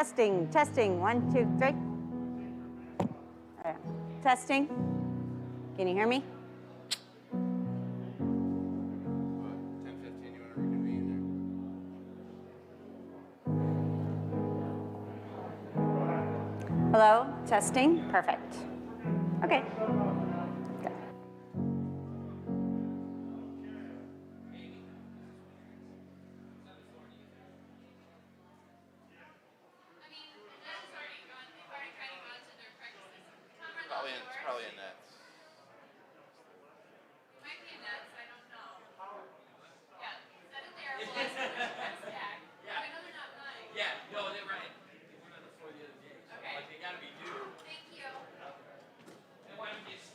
testing, testing. 1, 2, 3. Testing. Can you hear me? 10:15, you want to reconvene there? Hello, testing. Perfect. Okay. Probably in that. Might be a Nets, I don't know. Yeah, set it there. Well, I said there's a tech stack. I know they're not mine. Yeah, no, they're right. They went on the floor the other day. So Okay. like they gotta be new. Thank you. And why don't you just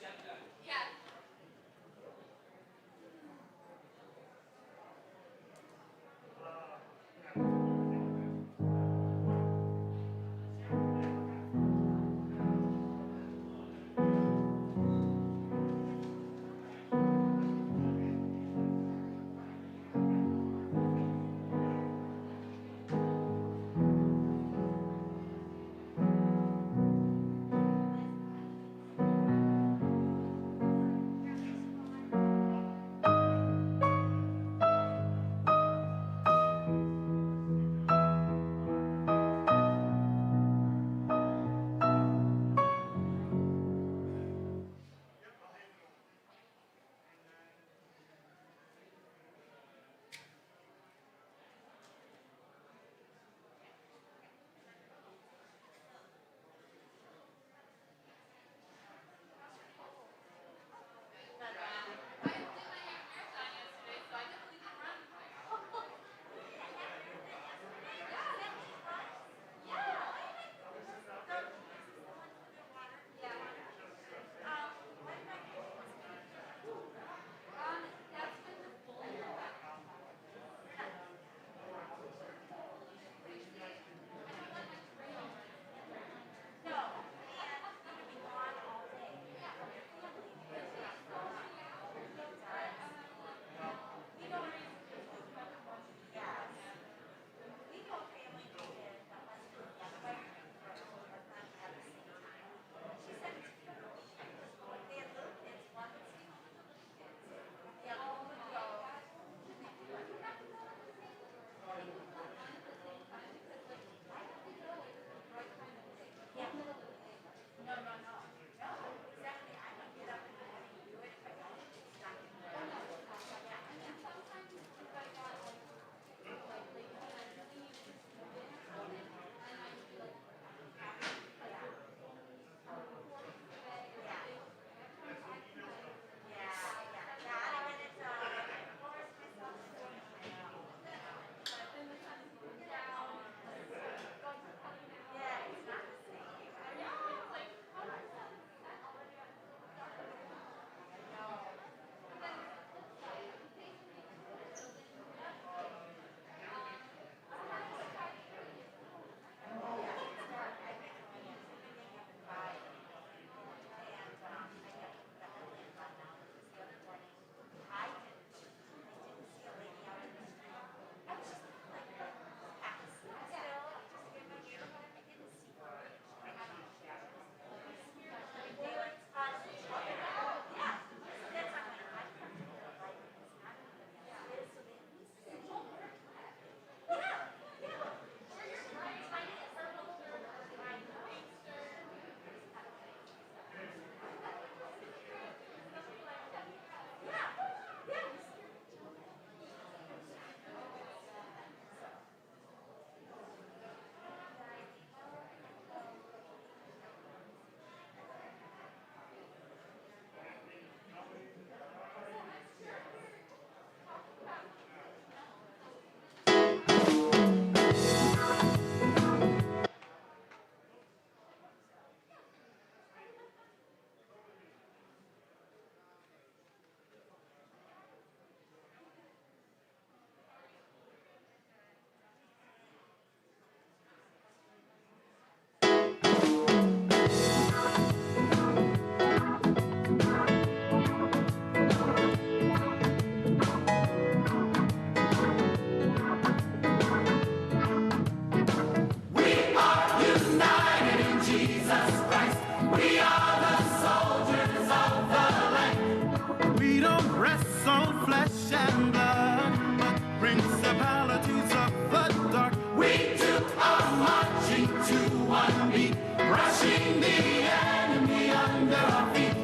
crushing the enemy under our feet.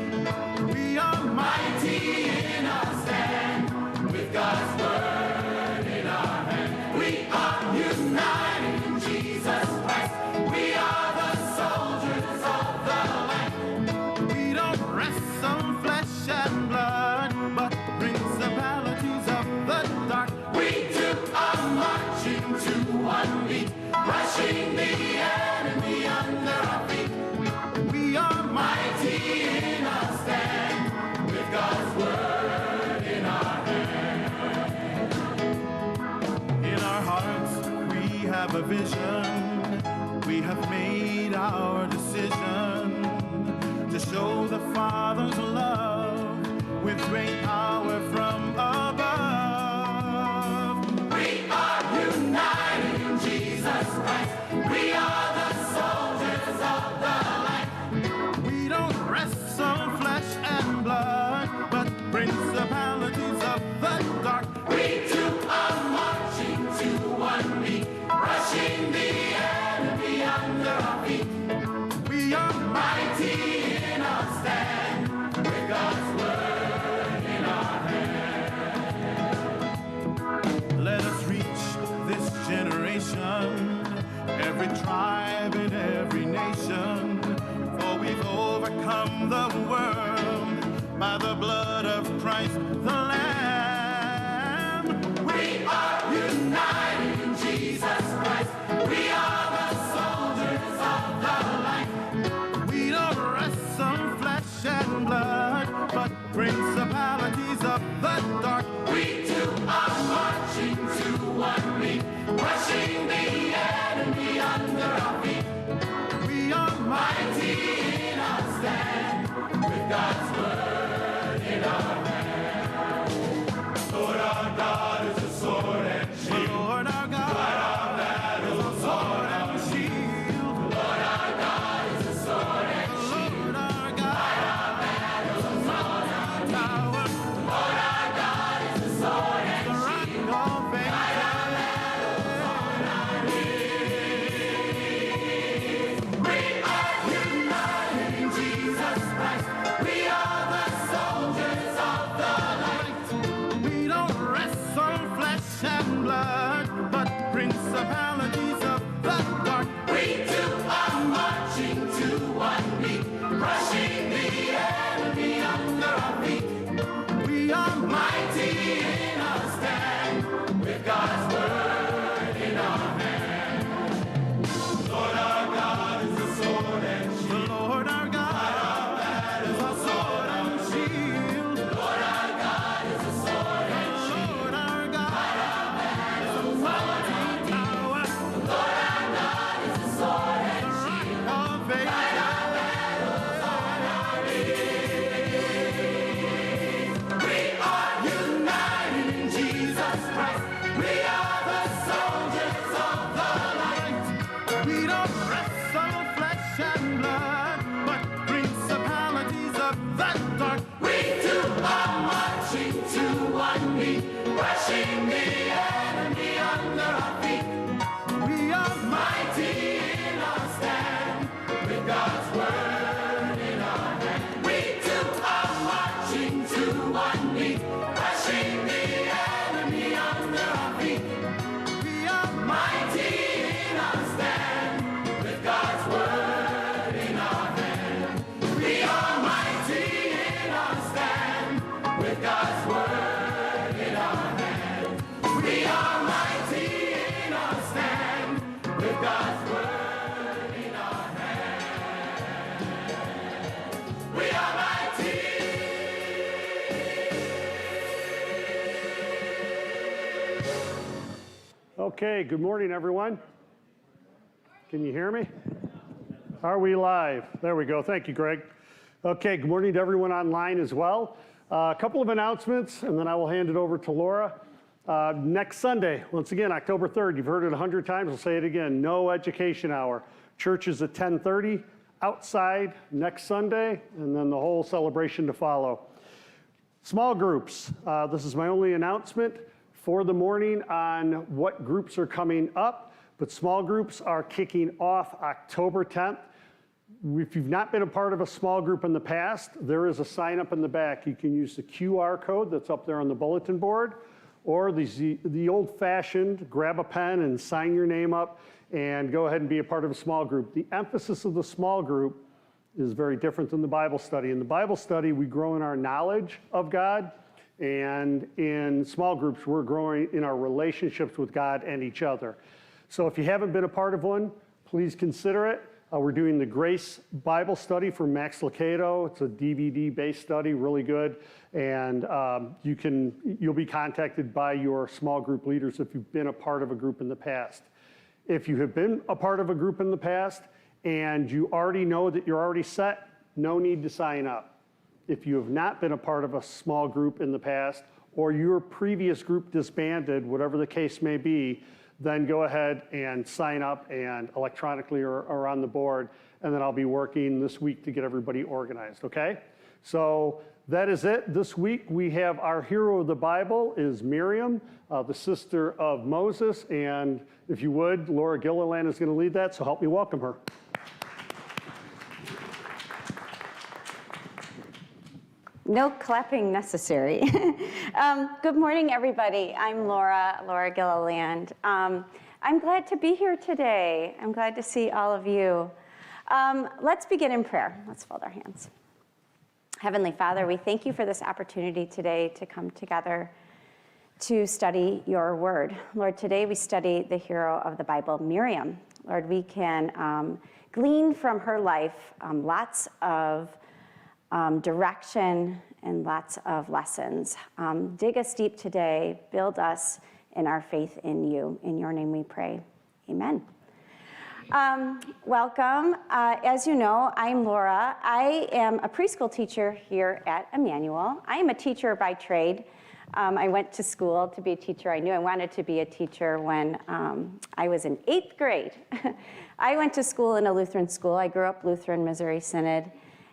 We are mighty in our stand, with God's word in our hand. We are united in Jesus Christ. We are the soldiers of the land. We don't wrestle flesh and blood, but principalities of the dark. We do our marching to one beat, crushing the enemy under our feet. We are mighty in our stand, with God's word in our hand. In our hearts we have a vision. We have made our decision to show the Father's love with great power from above. We are united in Jesus Christ. We are the soldiers of the light. We don't wrestle flesh and blood, but principalities of the dark. We do our marching to one beat, crushing the enemy under our feet. We are mighty in our stand, with God's word in our hand. Let us reach this generation, every tribe and every nation, for we've overcome the world by the blood of Christ the Lamb. We are united in Jesus Christ. We are the soldiers of the light. We don't wrestle flesh and blood, but principalities of the dark. We do our marching to one beat, crushing the enemy under our feet. We are mighty in our stand, with God's word in our hand. Lord our God is a sword and shield. Lord our God is a sword and shield. Lord our God is a sword and shield. Lord our God is a sword and tower. Lord our God is a sword and shield. Rock of We are united in Jesus Christ. We are the soldiers of the light. We don't wrestle flesh and blood, but principalities of the dark. We do our marching to one beat, crushing the enemy under our feet. We are mighty in our stand, with God's word in our hand. Lord our God is a sword and shield. The Lord our God is a sword and shield. Lord our God is a sword and shield. Lord our God is a mighty tower. Lord our God is a sword and shield. Of faith. We are united in Jesus Christ. We are the soldiers of the light. We don't wrestle flesh and blood, but principalities of the dark. We do our marching to one beat, crushing the enemy under our feet. We are mighty in our stand, with God's word in our hand. We do our marching to one beat, crushing the enemy under our feet. We are mighty in our stand, with God's word in our hand. We are mighty in our stand, with God's word in our hand. We are mighty in our stand, with God's word in our hand. We are mighty. Okay, good morning, everyone. Can you hear me? Are we live? There we go. Thank you, Greg. Okay, good morning to everyone online as well. A couple of announcements, and then I will hand it over to Laura. Next Sunday, once again, October 3rd, you've heard it 100 times, I'll say it again, no education hour. Church is at 10:30, outside next Sunday, and then the whole celebration to follow. Small groups, this is my only announcement for the morning on what groups are coming up, but small groups are kicking off October 10th. If you've not been a part of a small group in the past, there is a sign up in the back. You can use the QR code that's up there on the bulletin board, or the old-fashioned grab a pen and sign your name up and go ahead and be a part of a small group. The emphasis of the small group is very different than the Bible study. In the Bible study, we grow in our knowledge of God, and in small groups, we're growing in our relationships with God and each other. So if you haven't been a part of one, please consider it. We're doing the Grace Bible Study for Max Lucado. It's a DVD-based study, really good. And you'll be contacted by your small group leaders if you've been a part of a group in the past. If you have been a part of a group in the past and you already know that you're already set, no need to sign up. If you have not been a part of a small group in the past, or your previous group disbanded, whatever the case may be, then go ahead and sign up and electronically or on the board, and then I'll be working this week to get everybody organized, okay? So that is it. This week we have our hero of the Bible is Miriam, the sister of Moses, and if you would, Laura Gilleland is going to lead that, so help me welcome her. No clapping necessary. Good morning, everybody. I'm Laura Gilleland. I'm glad to be here today. I'm glad to see all of you. Let's begin in prayer. Let's fold our hands. Heavenly Father, we thank you for this opportunity today to come together to study your word. Lord, today we study the hero of the Bible, Miriam. Lord, we can glean from her life lots of direction and lots of lessons. Dig us deep today, build us in our faith in you. In your name we pray, amen. Welcome. As you know, I'm Laura. I am a preschool teacher here at Emmanuel. I am a teacher by trade. I went to school to be a teacher. I knew I wanted to be a teacher when I was in 8th grade. I went to school in a Lutheran school. I grew up Lutheran, Missouri Synod,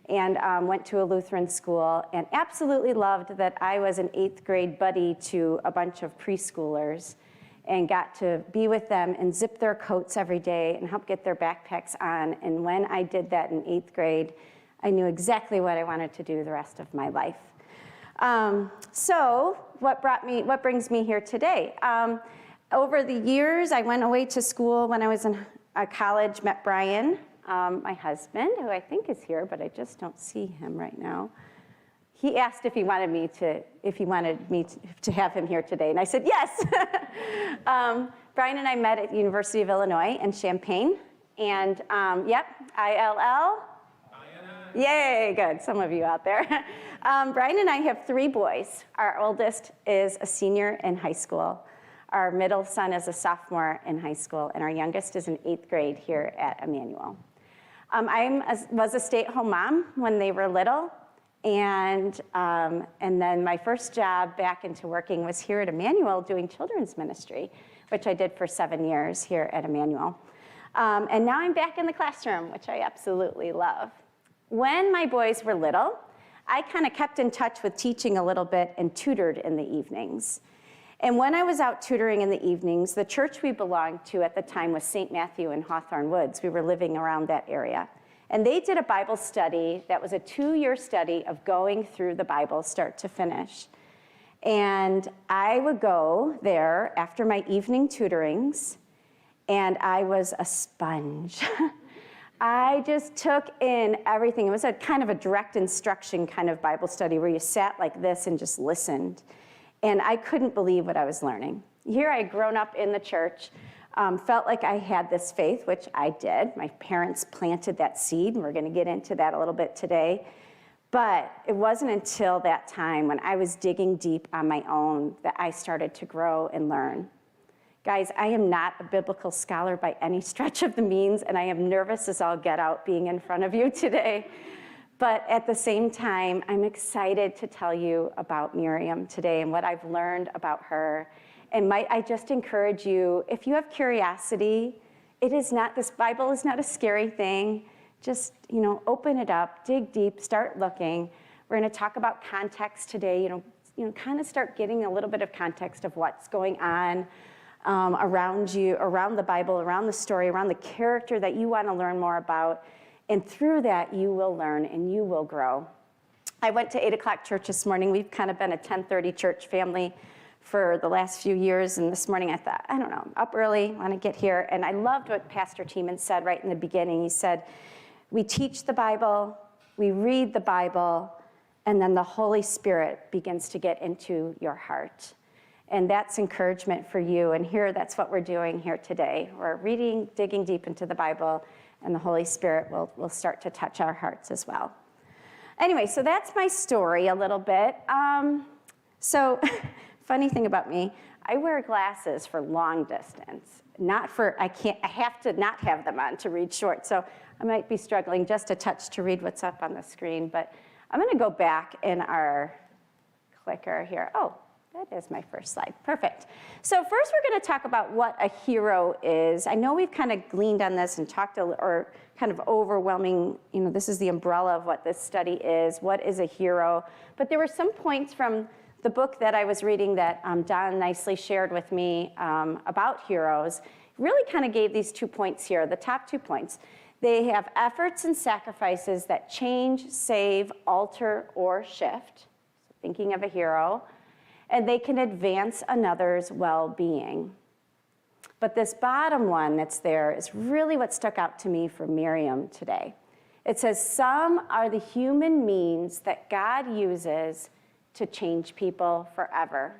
and went to a Lutheran school and absolutely loved that I was an 8th grade buddy to a bunch of preschoolers and got to be with them and zip their coats every day and help get their backpacks on. And when I did that in 8th grade, I knew exactly what I wanted to do the rest of my life. So what brings me here today? Over the years, I went away to school when I was in college, met Brian, my husband, who I think is here, but I just don't see him right now. He asked if he wanted me to have him here today, and I said yes. Brian and I met at University of Illinois in Champaign, and yep, ILL. Yay, good, some of you out there. Brian and I have 3 boys. Our oldest is a senior in high school. Our middle son is a sophomore in high school, and our youngest is in 8th grade here at Emmanuel. I was a stay-at-home mom when they were little, and then my first job back into working was here at Emmanuel doing children's ministry, which I did for 7 years here at Emmanuel. And now I'm back in the classroom, which I absolutely love. When my boys were little, I kind of kept in touch with teaching a little bit and tutored in the evenings. And when I was out tutoring in the evenings, the church we belonged to at the time was St. Matthew in Hawthorne Woods. We were living around that area. And they did a Bible study that was a 2-year study of going through the Bible start to finish. And I would go there after my evening tutorings, and I was a sponge. I just took in everything. It was a kind of a direct instruction kind of Bible study where you sat like this and just listened. And I couldn't believe what I was learning. Here I had grown up in the church, felt like I had this faith, which I did. My parents planted that seed, and we're going to get into that a little bit today. But it wasn't until that time when I was digging deep on my own that I started to grow and learn. Guys, I am not a biblical scholar by any stretch of the means, and I am nervous as all get out being in front of you today. But at the same time, I'm excited to tell you about Miriam today and what I've learned about her. And might I just encourage you, if you have curiosity, this Bible is not a scary thing. Just, open it up, dig deep, start looking. We're going to talk about context today, kind of start getting a little bit of context of what's going on around you, around the Bible, around the story, around the character that you want to learn more about. And through that, you will learn and you will grow. I went to 8 o'clock church this morning. We've kind of been a 10:30 church family for the last few years. And this morning I thought, I don't know, I'm up early, want to get here. And I loved what Pastor Tiemann said right in the beginning. He said, we teach the Bible, we read the Bible, and then the Holy Spirit begins to get into your heart. And that's encouragement for you. And here, that's what we're doing here today. We're reading, digging deep into the Bible, and the Holy Spirit will start to touch our hearts as well. Anyway, so that's my story a little bit. Funny thing about me, I wear glasses for long distance. I have to not have them on to read short. So I might be struggling just a touch to read what's up on the screen. But I'm going to go back in our clicker here. Oh, that is my first slide. Perfect. So first we're going to talk about what a hero is. I know we've kind of gleaned on this and talked, or kind of overwhelming, this is the umbrella of what this study is. What is a hero? But there were some points from the book that I was reading that Don nicely shared with me about heroes. Really kind of gave these 2 points here, the top 2 points. They have efforts and sacrifices that change, save, alter, or shift. So thinking of a hero. And they can advance another's well-being. But this bottom one that's there is really what stuck out to me for Miriam today. It says, some are the human means that God uses to change people forever,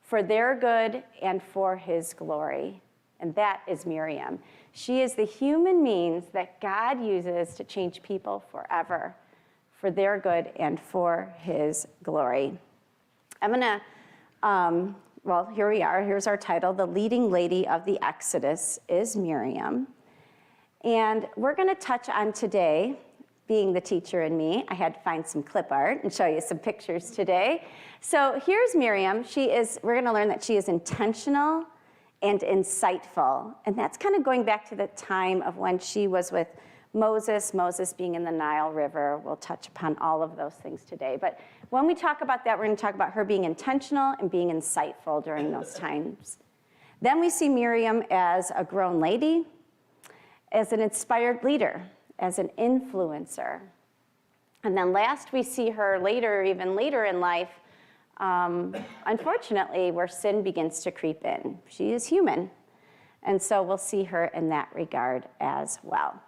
for their good and for his glory. And that is Miriam. She is the human means that God uses to change people forever, for their good and for his glory. I'm gonna, here we are. Here's our title. The leading lady of the Exodus is Miriam. And we're gonna touch on today, being the teacher in me, I had to find some clip art and show you some pictures today. So here's Miriam. We're gonna learn that she is intentional and insightful. And that's kind of going back to the time of when she was with Moses being in the Nile River. We'll touch upon all of those things today. But when we talk about that, we're going to talk about her being intentional and being insightful during those times. Then we see Miriam as a grown lady, as an inspired leader, as an influencer. And then last we see her even later in life, unfortunately, where sin begins to creep in. She is human. And so we'll see her in that regard as well.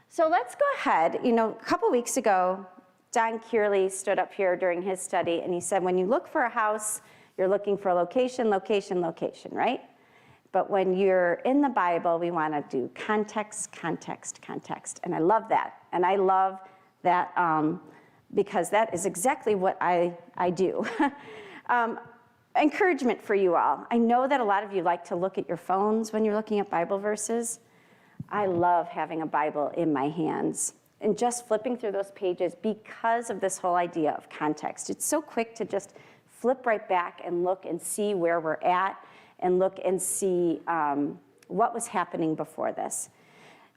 So let's go ahead. A couple weeks ago, Don Kearley stood up here during his study, and he said, when you look for a house, you're looking for location, location, location, right? But when you're in the Bible, we want to do context, context, context. And I love that. And I love that because that is exactly what I do. Encouragement for you all. I know that a lot of you like to look at your phones when you're looking at Bible verses. I love having a Bible in my hands and just flipping through those pages because of this whole idea of context. It's so quick to just flip right back and look and see where we're at and look and see what was happening before this.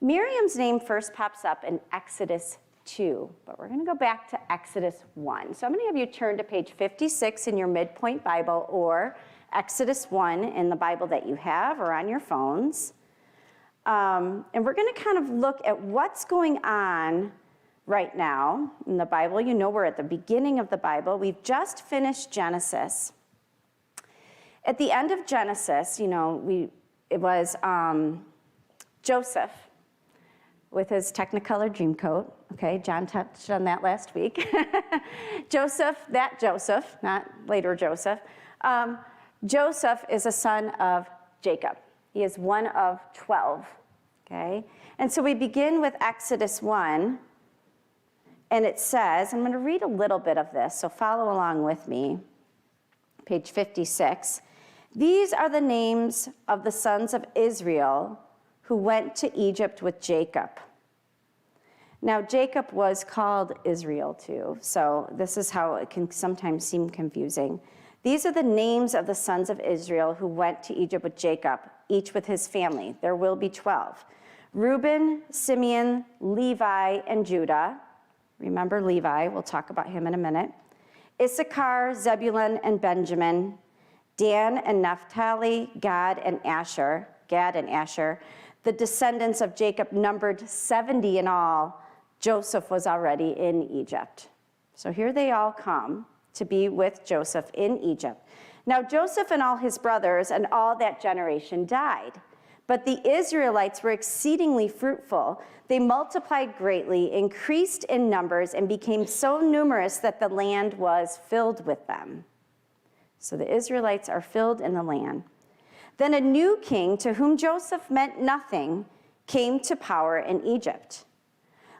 Miriam's name first pops up in Exodus 2, but we're going to go back to Exodus 1. So I'm going to have you turn to page 56 in your Mid-Pointe Bible or Exodus 1 in the Bible that you have or on your phones. And we're going to kind of look at what's going on right now in the Bible. We're at the beginning of the Bible. We've just finished Genesis. At the end of Genesis, it was Joseph with his Technicolor Dreamcoat. Okay, John touched on that last week. Joseph, not later Joseph. Joseph is a son of Jacob. He is one of 12, okay? And so we begin with Exodus 1, and it says, I'm going to read a little bit of this, so follow along with me. Page 56. These are the names of the sons of Israel who went to Egypt with Jacob. Now, Jacob was called Israel too, so this is how it can sometimes seem confusing. These are the names of the sons of Israel who went to Egypt with Jacob, each with his family. There will be 12. Reuben, Simeon, Levi, and Judah. Remember Levi, we'll talk about him in a minute. Issachar, Zebulun, and Benjamin. Dan and Naphtali, Gad and Asher. The descendants of Jacob numbered 70 in all, Joseph was already in Egypt. So here they all come to be with Joseph in Egypt. Now Joseph and all his brothers and all that generation died. But the Israelites were exceedingly fruitful. They multiplied greatly, increased in numbers, and became so numerous that the land was filled with them. So the Israelites are filled in the land. Then a new king, to whom Joseph meant nothing, came to power in Egypt.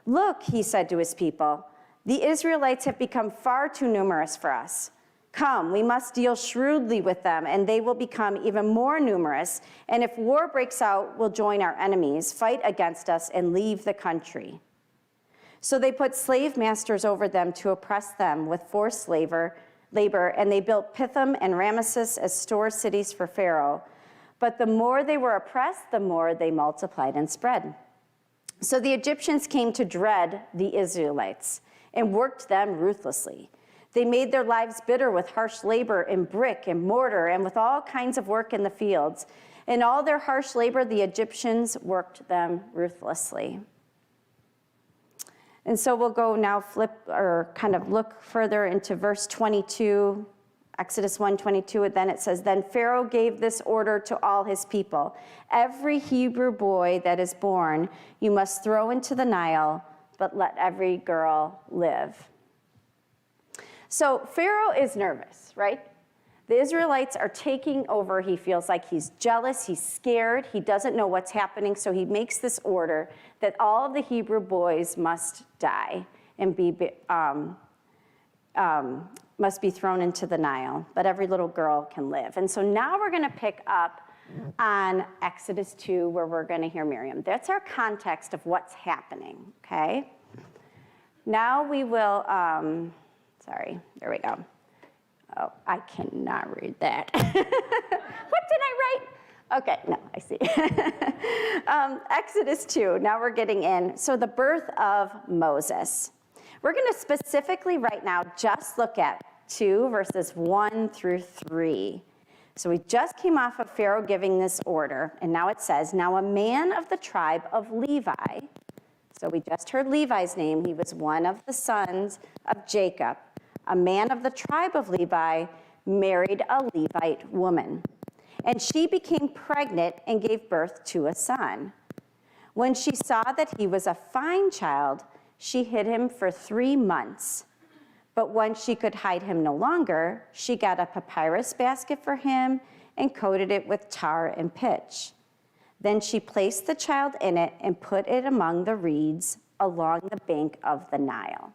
Look, he said to his people, the Israelites have become far too numerous for us. Come, we must deal shrewdly with them, and they will become even more numerous. And if war breaks out, we'll join our enemies, fight against us, and leave the country. So they put slave masters over them to oppress them with forced labor, and they built Pithom and Ramesses as store cities for Pharaoh. But the more they were oppressed, the more they multiplied and spread. So the Egyptians came to dread the Israelites and worked them ruthlessly. They made their lives bitter with harsh labor in brick and mortar and with all kinds of work in the fields. In all their harsh labor, the Egyptians worked them ruthlessly. And so we'll go now flip or kind of look further into verse 22, Exodus 1:22, and then it says, then Pharaoh gave this order to all his people. Every Hebrew boy that is born, you must throw into the Nile, but let every girl live. So Pharaoh is nervous, right? The Israelites are taking over. He feels like he's jealous, he's scared, he doesn't know what's happening, so he makes this order that all of the Hebrew boys must die and must be thrown into the Nile, but every little girl can live. And so now we're gonna pick up on Exodus 2, where we're gonna hear Miriam. That's our context of what's happening, okay? Now we will, sorry, there we go. Oh, I cannot read that. What did I write? Okay, no, I see. Exodus 2, now we're getting in. So the birth of Moses. We're gonna specifically right now just look at 2 verses 1 through 3. So we just came off of Pharaoh giving this order, and now it says, now a man of the tribe of Levi, so we just heard Levi's name, he was one of the sons of Jacob. A man of the tribe of Levi married a Levite woman, and she became pregnant and gave birth to a son. When she saw that he was a fine child, she hid him for 3 months. But when she could hide him no longer, she got a papyrus basket for him and coated it with tar and pitch. Then she placed the child in it and put it among the reeds along the bank of the Nile.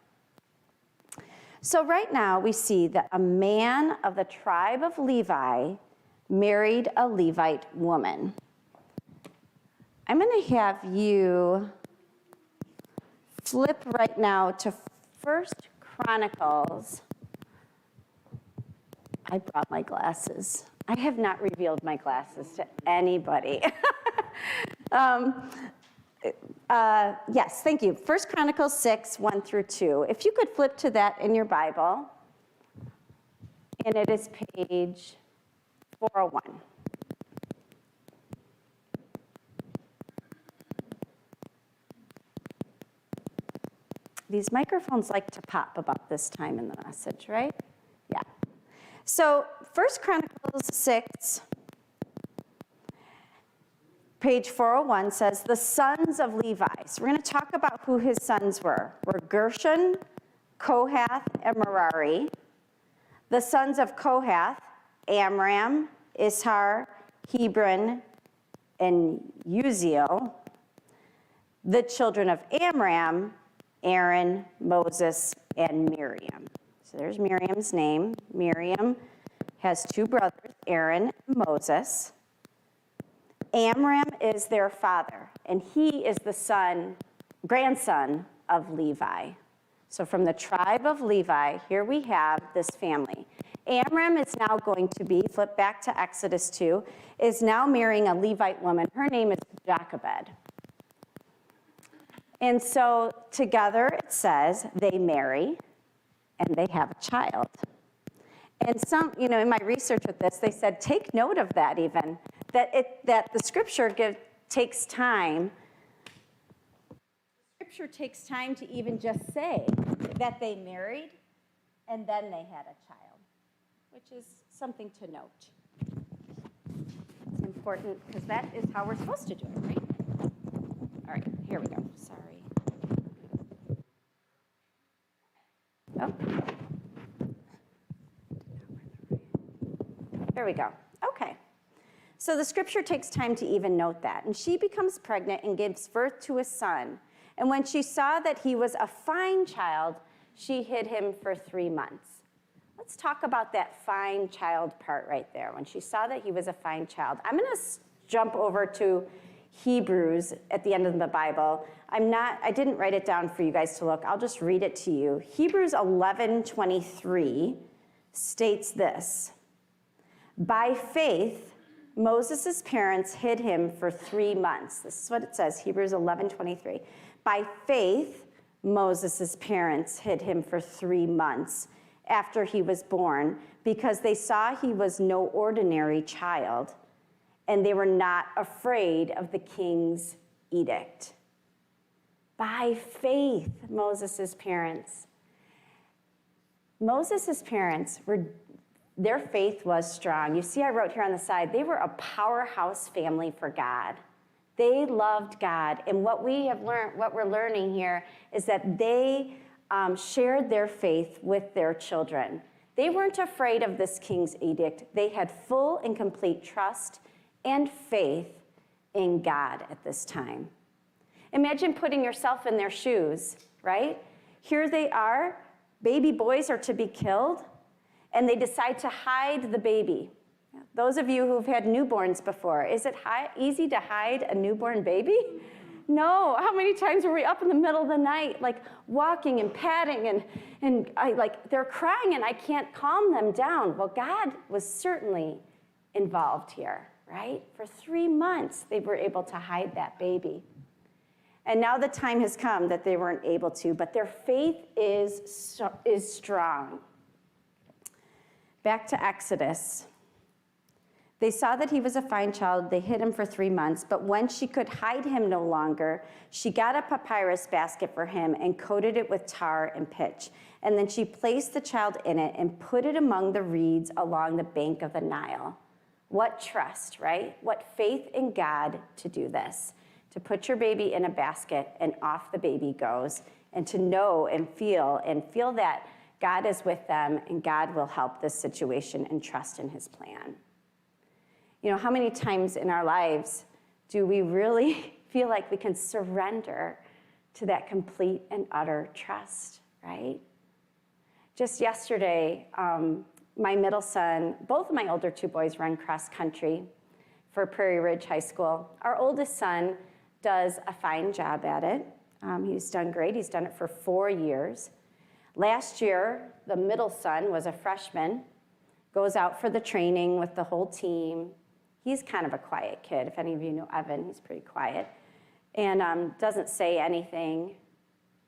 So right now we see that a man of the tribe of Levi married a Levite woman. I'm going to have you flip right now to 1 Chronicles. I brought my glasses. I have not revealed my glasses to anybody. Yes, thank you. 1 Chronicles 6, 1 through 2. If you could flip to that in your Bible, and it is page 401. These microphones like to pop about this time in the message, right? Yeah. So 1 Chronicles 6, page 401 says, the sons of Levi. So we're going to talk about who his sons were Gershon, Kohath, and Merari. The sons of Kohath, Amram, Ishar, Hebron, and Uziel. The children of Amram, Aaron, Moses, and Miriam. So there's Miriam's name. Miriam has 2 brothers, Aaron and Moses. Amram is their father, and he is the grandson of Levi. So from the tribe of Levi, here we have this family. Amram is now going to be, flip back to Exodus 2, is now marrying a Levite woman. Her name is Jochebed. And so together it says they marry and they have a child. And some, in my research with this, they said, take note of that even, that the scripture takes time. scripture takes time to even just say that they married and then they had a child, which is something to note. It's important because that is how we're supposed to do it, right? All right, here we go. Sorry. Oh. There we go. Okay. So the scripture takes time to even note that. And she becomes pregnant and gives birth to a son. And when she saw that he was a fine child, she hid him for 3 months. Let's talk about that fine child part right there. When she saw that he was a fine child. I'm going to jump over to Hebrews at the end of the Bible. I didn't write it down for you guys to look. I'll just read it to you. Hebrews 11:23 states this. By faith, Moses' parents hid him for 3 months. This is what it says, Hebrews 11:23. By faith, Moses' parents hid him for 3 months after he was born because they saw he was no ordinary child and they were not afraid of the king's edict. By faith, Moses' parents. Moses' parents their faith was strong. You see, I wrote here on the side, they were a powerhouse family for God. They loved God. And what we're learning here is that they shared their faith with their children. They weren't afraid of this king's edict. They had full and complete trust and faith in God at this time. Imagine putting yourself in their shoes, right? Here they are, baby boys are to be killed, and they decide to hide the baby. Those of you who've had newborns before, is it easy to hide a newborn baby? No. How many times were we up in the middle of the night, like walking and patting, and they're crying and I can't calm them down? Well, God was certainly involved here, right? For 3 months, they were able to hide that baby. And now the time has come that they weren't able to, but their faith is strong. Back to Exodus. They saw that he was a fine child. They hid him for 3 months. But when she could hide him no longer, she got a papyrus basket for him and coated it with tar and pitch. And then she placed the child in it and put it among the reeds along the bank of the Nile. What trust, right? What faith in God to do this. To put your baby in a basket and off the baby goes. And to know and feel that God is with them and God will help this situation and trust in his plan. You know, how many times in our lives do we really feel like we can surrender to that complete and utter trust, right? Just yesterday, my middle son, both of my older 2 boys run cross country for Prairie Ridge High School. Our oldest son does a fine job at it. He's done great. He's done it for 4 years. Last year, the middle son was a freshman, goes out for the training with the whole team. He's kind of a quiet kid. If any of you know Evan, he's pretty quiet. And doesn't say anything.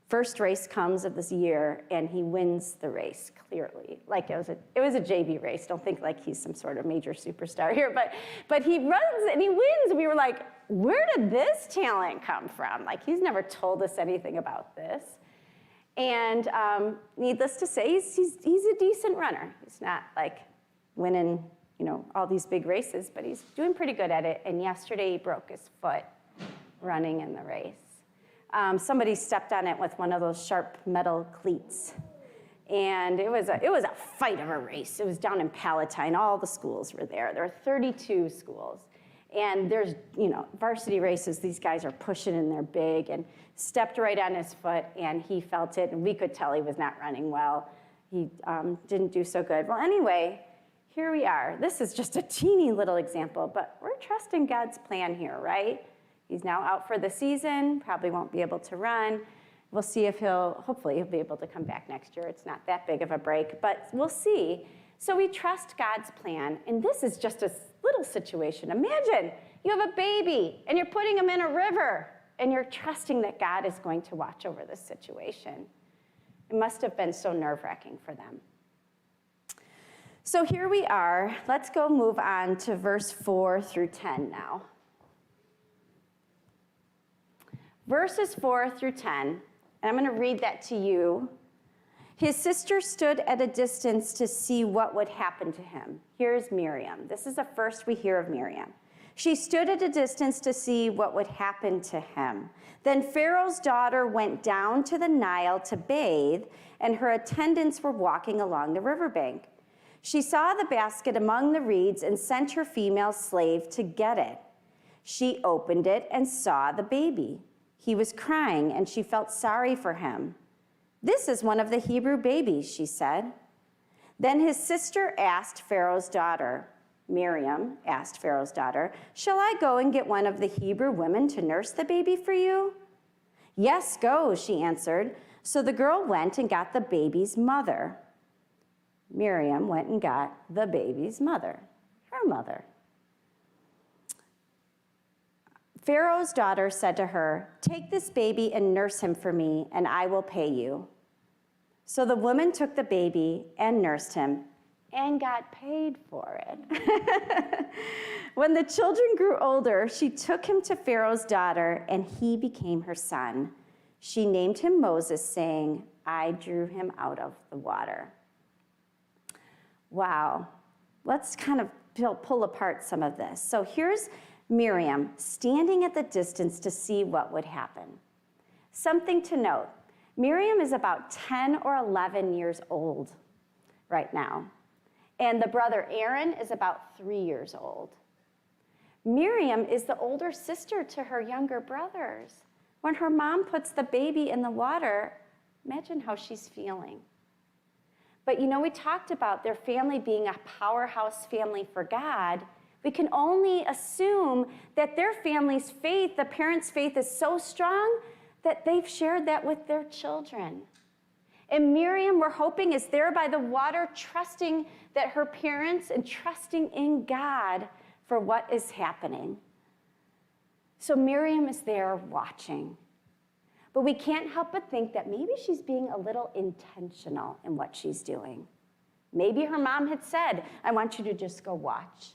First race comes of this year, and he wins the race, clearly. Like it was a JV race. Don't think like he's some sort of major superstar here. But he runs, and he wins. We were like, where did this talent come from? Like, he's never told us anything about this. And needless to say, he's a decent runner. He's not like winning, all these big races, but he's doing pretty good at it. And yesterday he broke his foot running in the race. Somebody stepped on it with one of those sharp metal cleats. And it was a fight of a race. It was down in Palatine. All the schools were there. There are 32 schools. And there's, varsity races, these guys are pushing and they're big, and stepped right on his foot, and he felt it, and we could tell he was not running well. He didn't do so good. Well, anyway, here we are. This is just a teeny little example, but we're trusting God's plan here, right? He's now out for the season, probably won't be able to run. We'll see if hopefully he'll be able to come back next year. It's not that big of a break, but we'll see. So we trust God's plan, and this is just a little situation. Imagine you have a baby, and you're putting him in a river, and you're trusting that God is going to watch over this situation. It must have been so nerve-wracking for them. So here we are. Let's go move on to verse 4 through 10 now. Verses 4 through 10, and I'm going to read that to you. His sister stood at a distance to see what would happen to him. Here's Miriam. This is the first we hear of Miriam. She stood at a distance to see what would happen to him. Then Pharaoh's daughter went down to the Nile to bathe, and her attendants were walking along the riverbank. She saw the basket among the reeds and sent her female slave to get it. She opened it and saw the baby. He was crying, and she felt sorry for him. "This is one of the Hebrew babies," she said. Then his sister asked Pharaoh's daughter, Miriam asked Pharaoh's daughter, "Shall I go and get one of the Hebrew women to nurse the baby for you?" "Yes, go," she answered. So the girl went and got the baby's mother. Miriam went and got the baby's mother, her mother. Pharaoh's daughter said to her, "Take this baby and nurse him for me, and I will pay you." So the woman took the baby and nursed him and got paid for it. When the children grew older, she took him to Pharaoh's daughter, and he became her son. She named him Moses, saying, "I drew him out of the water." Wow. Let's kind of pull apart some of this. So here's Miriam standing at the distance to see what would happen. Something to note, Miriam is about 10 or 11 years old right now, and the brother Aaron is about 3 years old. Miriam is the older sister to her younger brothers. When her mom puts the baby in the water, imagine how she's feeling. But you know, we talked about their family being a powerhouse family for God. We can only assume that their family's faith, the parents' faith, is so strong that they've shared that with their children. And Miriam, we're hoping, is there by the water, trusting that her parents and trusting in God for what is happening. So Miriam is there watching. But we can't help but think that maybe she's being a little intentional in what she's doing. Maybe her mom had said, "I want you to just go watch."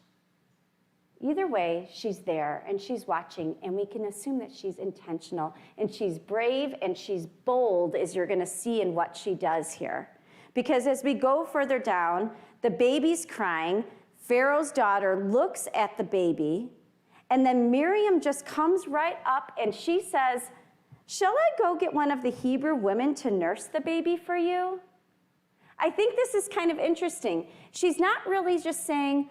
Either way, she's there and she's watching, and we can assume that she's intentional and she's brave and she's bold, as you're going to see in what she does here. Because as we go further down, the baby's crying, Pharaoh's daughter looks at the baby, and then Miriam just comes right up and she says, "Shall I go get one of the Hebrew women to nurse the baby for you?" I think this is kind of interesting. She's not really just saying,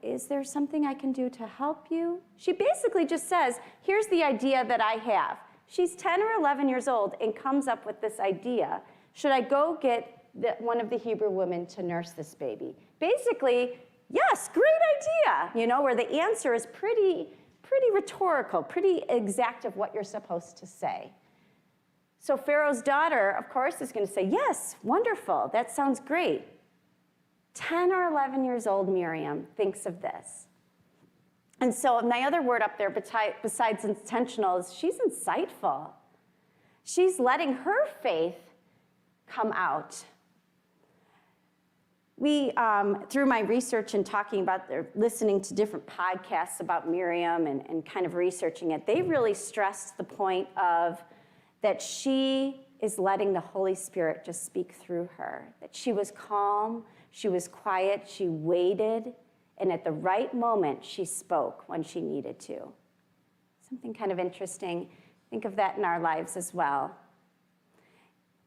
"Is there something I can do to help you?" She basically just says, "Here's the idea that I have." She's 10 or 11 years old and comes up with this idea. Should I go get one of the Hebrew women to nurse this baby? Basically, yes, great idea. You know, where the answer is pretty rhetorical, pretty exact of what you're supposed to say. So Pharaoh's daughter, of course, is going to say, "Yes, wonderful, that sounds great." 10 or 11 years old Miriam thinks of this. And so my other word up there besides intentional is she's insightful. She's letting her faith come out. We, through my research and talking about, listening to different podcasts about Miriam and kind of researching it, they really stressed the point of that she is letting the Holy Spirit just speak through her, that she was calm, she was quiet, she waited, and at the right moment, she spoke when she needed to. Something kind of interesting. Think of that in our lives as well.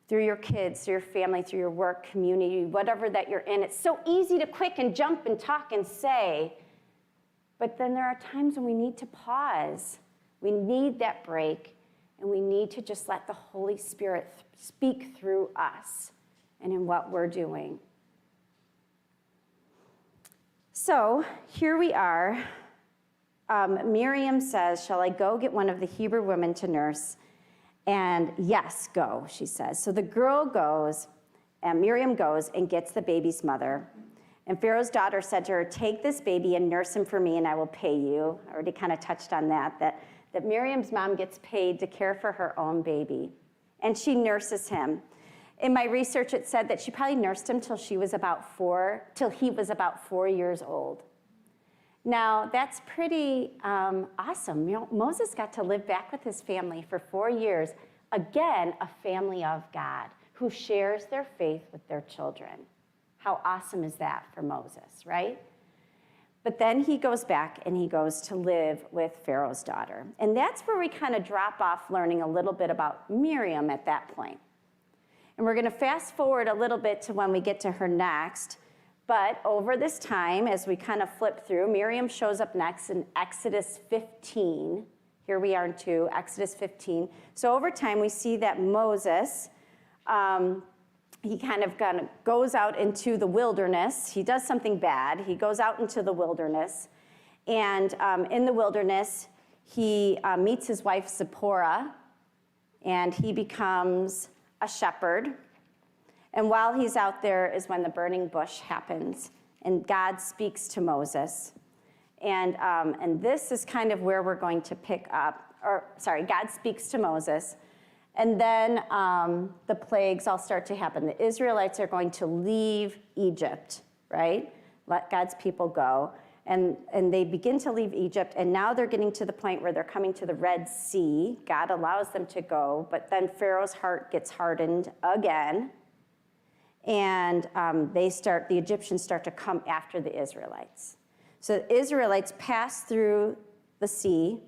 Through your kids, through your family, through your work, community, whatever that you're in. It's so easy to quick and jump and talk and say, but then there are times when we need to pause. We need that break, and we need to just let the Holy Spirit speak through us and in what we're doing. So here we are. Miriam says, "Shall I go get one of the Hebrew women to nurse?" And "Yes, go," she says. So the girl goes, and Miriam goes and gets the baby's mother. And Pharaoh's daughter said to her, "Take this baby and nurse him for me, and I will pay you." I already kind of touched on that Miriam's mom gets paid to care for her own baby. And she nurses him. In my research, it said that she probably nursed him till he was about 4 years old. Now, that's pretty awesome. You know, Moses got to live back with his family for 4 years. Again, a family of God who shares their faith with their children. How awesome is that for Moses, right? But then he goes back and he goes to live with Pharaoh's daughter. And that's where we kind of drop off learning a little bit about Miriam at that point. And we're going to fast forward a little bit to when we get to her next. But over this time, as we kind of flip through, Miriam shows up next in Exodus 15. Here we are in Exodus 15. So over time, we see that Moses, he kind of goes out into the wilderness. He does something bad. He goes out into the wilderness. And in the wilderness, he meets his wife Zipporah, and he becomes a shepherd. And while he's out there is when the burning bush happens, and God speaks to Moses. And this is kind of where we're going to pick up, God speaks to Moses. And then the plagues all start to happen. The Israelites are going to leave Egypt, right? Let God's people go. And they begin to leave Egypt, and now they're getting to the point where they're coming to the Red Sea. God allows them to go, but then Pharaoh's heart gets hardened again. And the Egyptians start to come after the Israelites. So the Israelites pass through the sea,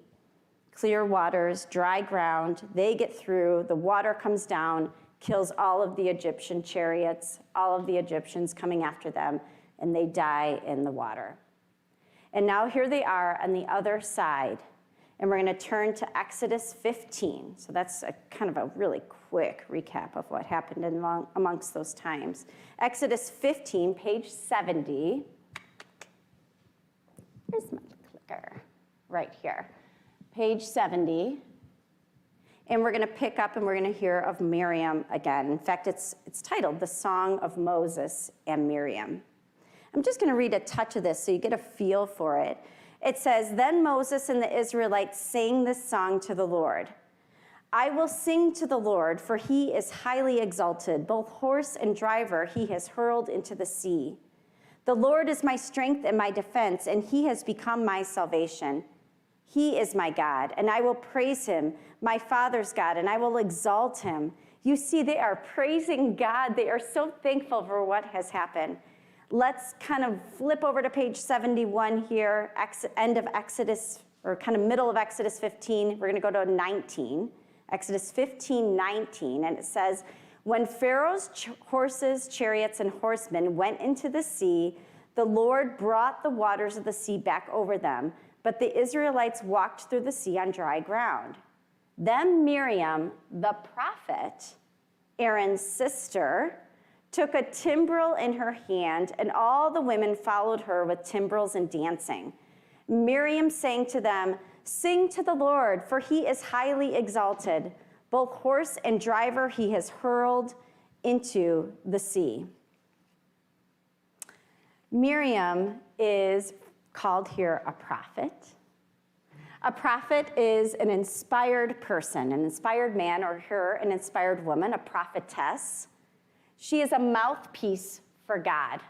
clear waters, dry ground. They get through, the water comes down, kills all of the Egyptian chariots, all of the Egyptians coming after them, and they die in the water. And now here they are on the other side. And we're going to turn to Exodus 15. So that's kind of a really quick recap of what happened amongst those times. Exodus 15, page 70. Here's my clicker, right here. Page 70. And we're going to pick up and we're going to hear of Miriam again. In fact, it's titled The Song of Moses and Miriam. I'm just going to read a touch of this so you get a feel for it. It says, "Then Moses and the Israelites sang this song to the Lord. I will sing to the Lord, for he is highly exalted. Both horse and driver he has hurled into the sea. The Lord is my strength and my defense, and he has become my salvation. He is my God, and I will praise him, my father's God, and I will exalt him." You see, they are praising God. They are so thankful for what has happened. Let's kind of flip over to page 71 here, end of Exodus, or kind of middle of Exodus 15. We're going to go to 19, Exodus 15, 19, and it says, "When Pharaoh's horses, chariots, and horsemen went into the sea, the Lord brought the waters of the sea back over them, but the Israelites walked through the sea on dry ground. Then Miriam, the prophet, Aaron's sister, took a timbrel in her hand, and all the women followed her with timbrels and dancing. Miriam sang to them, 'Sing to the Lord, for he is highly exalted. Both horse and driver he has hurled into the sea.'" Miriam is called here a prophet. A prophet is an inspired person, an inspired man, or her, an inspired woman, a prophetess. She is a mouthpiece for God.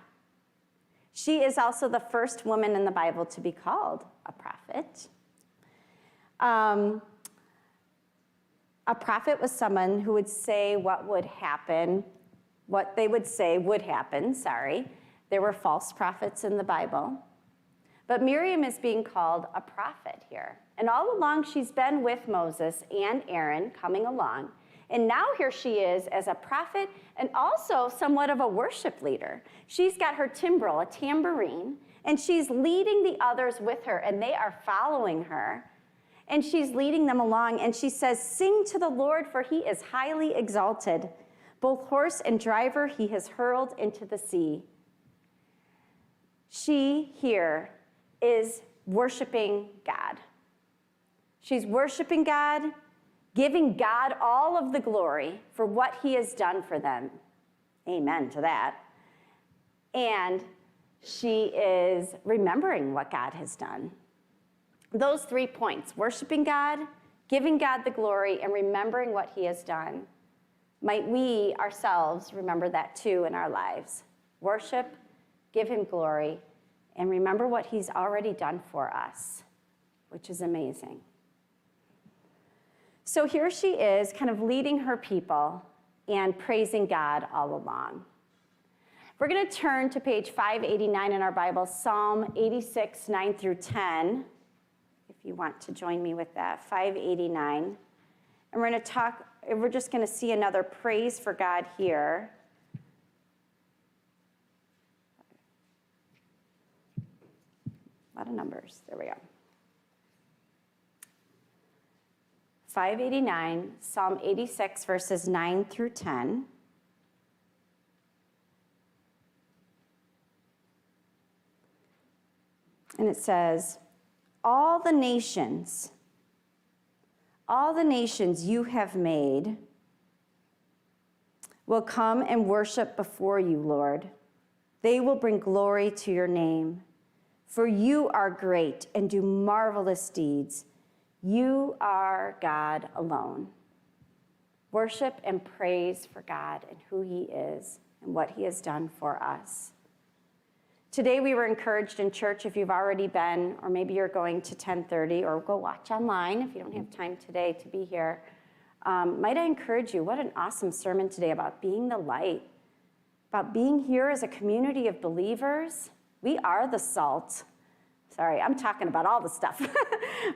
She is also the first woman in the Bible to be called a prophet. A prophet was someone who would say what would happen, what they would say would happen, There were false prophets in the Bible. But Miriam is being called a prophet here. And all along, she's been with Moses and Aaron coming along. And now here she is as a prophet and also somewhat of a worship leader. She's got her timbrel, a tambourine, and she's leading the others with her, and they are following her. And she's leading them along, and she says, "Sing to the Lord, for he is highly exalted. Both horse and driver he has hurled into the sea." She here is worshiping God. She's worshiping God, giving God all of the glory for what he has done for them. Amen to that. And she is remembering what God has done. Those 3 points, worshiping God, giving God the glory, and remembering what he has done. Might we ourselves remember that too in our lives? Worship, give him glory, and remember what he's already done for us, which is amazing. So here she is, kind of leading her people and praising God all along. We're going to turn to page 589 in our Bible, Psalm 86, 9 through 10, if you want to join me with that, 589. And we're just going to see another praise for God here. A lot of numbers. There we go. 589, Psalm 86, verses 9 through 10. And it says, all the nations you have made will come and worship before you, Lord. They will bring glory to your name. For you are great and do marvelous deeds. You are God alone. Worship and praise for God and who he is and what he has done for us. Today we were encouraged in church, if you've already been, or maybe you're going to 10:30, or go watch online if you don't have time today to be here. Might I encourage you, what an awesome sermon today about being the light, about being here as a community of believers. We are the salt. Sorry, I'm talking about all the stuff.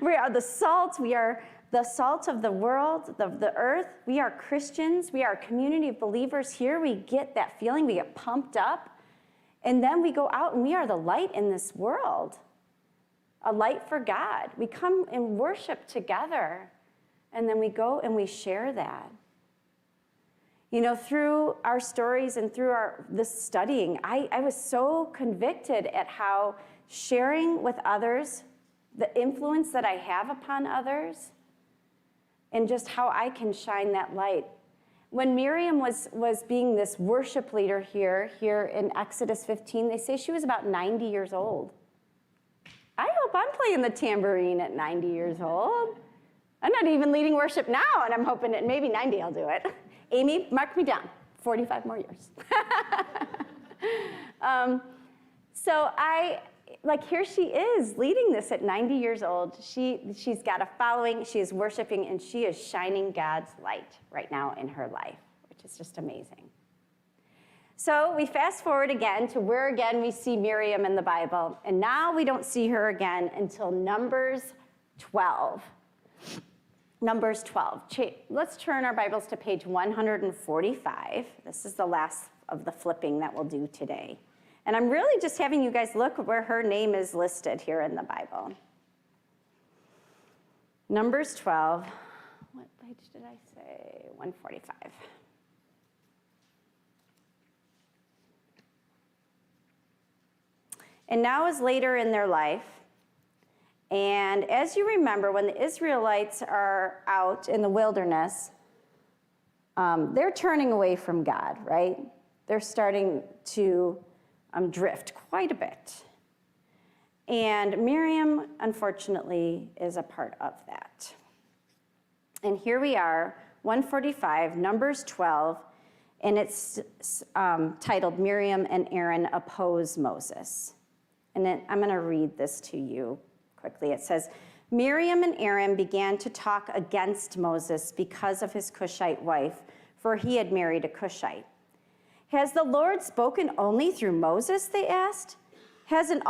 We are the salt. We are the salt of the world, the earth. We are Christians. We are a community of believers here. We get that feeling. We get pumped up. And then we go out and we are the light in this world, a light for God. We come and worship together, and then we go and we share that. You know, through our stories and through this studying, I was so convicted at how sharing with others, the influence that I have upon others, and just how I can shine that light. When Miriam was being this worship leader here in Exodus 15, they say she was about 90 years old. I hope I'm playing the tambourine at 90 years old. I'm not even leading worship now, and I'm hoping at maybe 90 I'll do it. Amy, mark me down, 45 more years. Here she is leading this at 90 years old. She's got a following, she is worshiping, and she is shining God's light right now in her life, which is just amazing. So we fast forward again to where again we see Miriam in the Bible, and now we don't see her again until Numbers 12. Numbers 12. Let's turn our Bibles to page 145. This is the last of the flipping that we'll do today. And I'm really just having you guys look where her name is listed here in the Bible. Numbers 12. What page did I say? 145. And now is later in their life. And as you remember, when the Israelites are out in the wilderness, they're turning away from God, right? They're starting to drift quite a bit. And Miriam, unfortunately, is a part of that. And here we are, 145, Numbers 12, and it's titled Miriam and Aaron Oppose Moses. And then I'm going to read this to you quickly. It says, Miriam and Aaron began to talk against Moses because of his Cushite wife, for he had married a Cushite. Has the Lord spoken only through Moses, they asked? Hasn't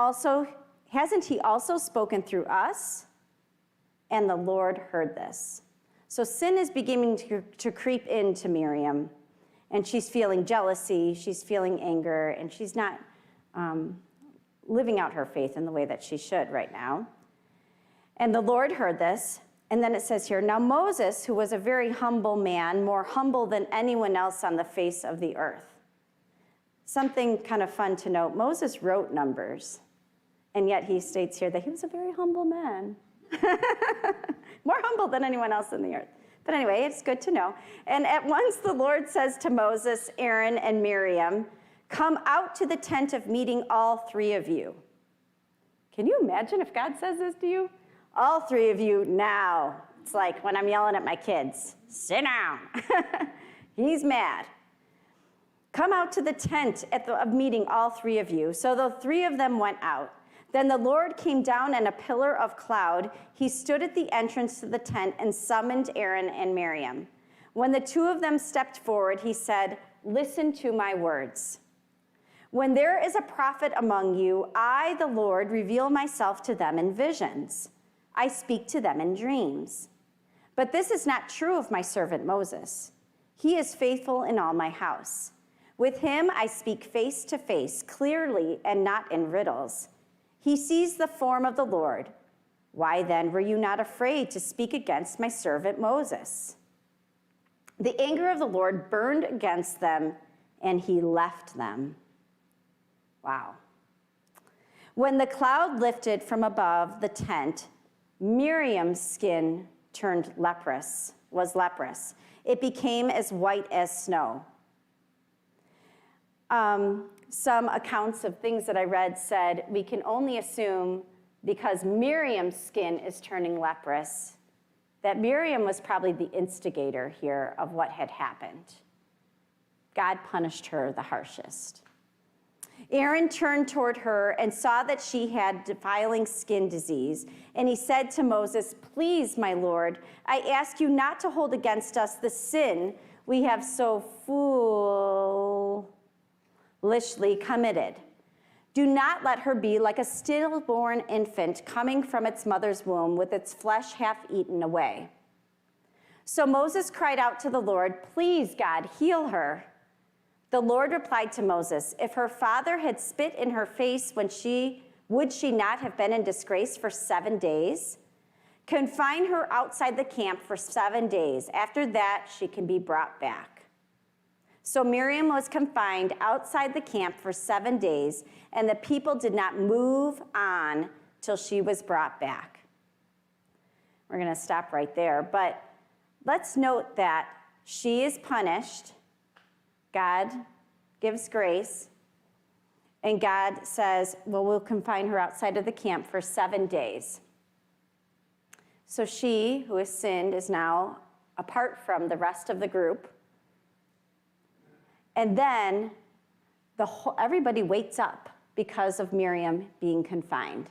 he also spoken through us? And the Lord heard this. So sin is beginning to creep into Miriam, and she's feeling jealousy, she's feeling anger, and she's not living out her faith in the way that she should right now. And the Lord heard this, and then it says here, now Moses, who was a very humble man, more humble than anyone else on the face of the earth. Something kind of fun to note, Moses wrote Numbers, and yet he states here that he was a very humble man. More humble than anyone else in the earth. But anyway, it's good to know. And at once the Lord says to Moses, Aaron, and Miriam, come out to the tent of meeting, all three of you. Can you imagine if God says this to you? All three of you now. It's like when I'm yelling at my kids, sit down. He's mad. Come out to the tent of meeting, all three of you. So the three of them went out. Then the Lord came down in a pillar of cloud. He stood at the entrance to the tent and summoned Aaron and Miriam. When the two of them stepped forward, he said, "Listen to my words. When there is a prophet among you, I, the Lord, reveal myself to them in visions. I speak to them in dreams. But this is not true of my servant Moses. He is faithful in all my house. With him I speak face to face, clearly and not in riddles. He sees the form of the Lord. Why then were you not afraid to speak against my servant Moses?" The anger of the Lord burned against them, and he left them. Wow. When the cloud lifted from above the tent, Miriam's skin was leprous. It became as white as snow. Some accounts of things that I read said we can only assume because Miriam's skin is turning leprous, that Miriam was probably the instigator here of what had happened. God punished her the harshest. Aaron turned toward her and saw that she had defiling skin disease, and he said to Moses, "Please, my Lord, I ask you not to hold against us the sin we have so foolishly committed. Do not let her be like a stillborn infant coming from its mother's womb with its flesh half eaten away." So Moses cried out to the Lord, "Please, God, heal her." The Lord replied to Moses, "If her father had spit in her face would she not have been in disgrace for 7 days? Confine her outside the camp for 7 days. After that, she can be brought back." So Miriam was confined outside the camp for 7 days, and the people did not move on till she was brought back. We're going to stop right there, but let's note that she is punished. God gives grace, and God says, well, we'll confine her outside of the camp for 7 days. So she, who has sinned, is now apart from the rest of the group. And then everybody waits up because of Miriam being confined.